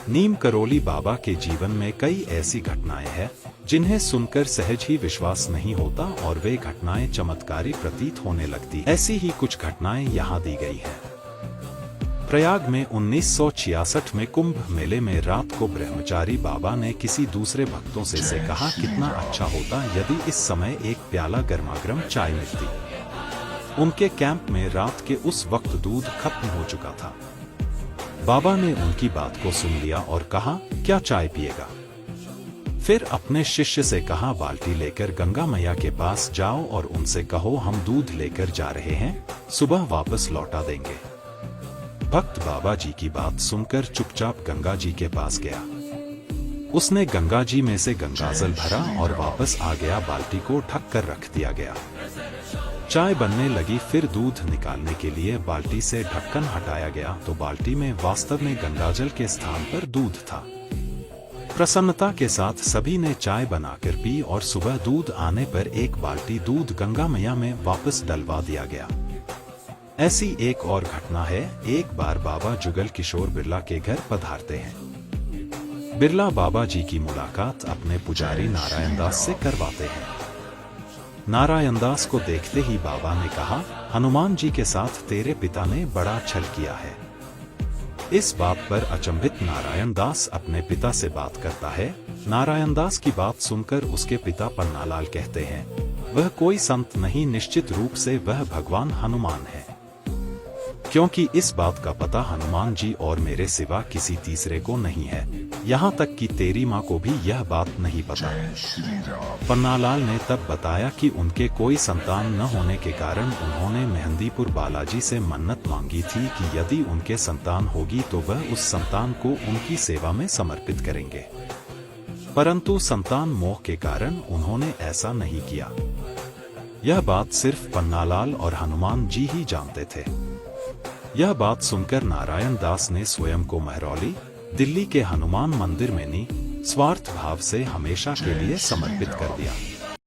नीम करोली बाबा के जीवन में कई ऐसी घटनाएं हैं जिन्हें सुनकर सहज ही विश्वास नहीं होता और वे घटनाएं चमत्कारी प्रतीत होने लगती। ऐसी ही कुछ घटनाएं यहाँ दी गई हैं। प्रयाग में 1966 में कुंभ मेले में रात को ब्रह्मचारी बाबा ने किसी दूसरे भक्तों से कहा, कितना अच्छा होता यदि इस समय एक प्याला गर्मागर्म चाय मिलती। उनके कैंप में रात के उस वक्त दूध खत्म हो चुका था। बाबा ने उनकी बात को सुन लिया और कहा, क्या चाय पिएगा? फिर अपने शिष्य से कहा, बाल्टी लेकर गंगा मैया के पास जाओ और उनसे कहो हम दूध लेकर जा रहे हैं, सुबह वापस लौटा देंगे। भक्त बाबा जी की बात सुनकर चुपचाप गंगा जी के पास गया। उसने गंगा जी में से गंगाजल भरा और वापस आ गया। बाल्टी को ढक कर रख दिया गया। चाय बनने लगी। फिर दूध निकालने के लिए बाल्टी से ढक्कन हटाया गया तो बाल्टी में वास्तव में गंगाजल के स्थान पर दूध था। प्रसन्नता के साथ सभी ने चाय बनाकर पी और सुबह दूध आने पर एक बाल्टी दूध गंगा मैया में वापस डलवा दिया गया। ऐसी एक और घटना है। एक बार बाबा जुगल किशोर बिरला के घर पधारते हैं। बिरला बाबा जी की मुलाकात अपने पुजारी नारायण दास से करवाते हैं। नारायण दास को देखते ही बाबा ने कहा, हनुमान जी के साथ तेरे पिता ने बड़ा छल किया है। इस बात पर अचंभित नारायण दास अपने पिता से बात करता है। नारायण दास की बात सुनकर उसके पिता पन्नालाल कहते हैं, वह कोई संत नहीं, निश्चित रूप से वह भगवान हनुमान है, क्योंकि इस बात का पता हनुमान जी और मेरे सिवा किसी तीसरे को नहीं है। यहाँ तक कि तेरी माँ को भी यह बात नहीं पता। पन्नालाल ने तब बताया कि उनके कोई संतान न होने के कारण उन्होंने मेहंदीपुर बालाजी से मन्नत मांगी थी कि यदि उनके संतान होगी तो वह उस संतान को उनकी सेवा में समर्पित करेंगे, परंतु संतान मोह के कारण उन्होंने ऐसा नहीं किया। यह बात सिर्फ पन्नालाल और हनुमान जी ही जानते थे। यह बात सुनकर नारायण दास ने स्वयं को महरौली, दिल्ली के हनुमान मंदिर में निस्वार्थ भाव से हमेशा के लिए समर्पित कर दिया।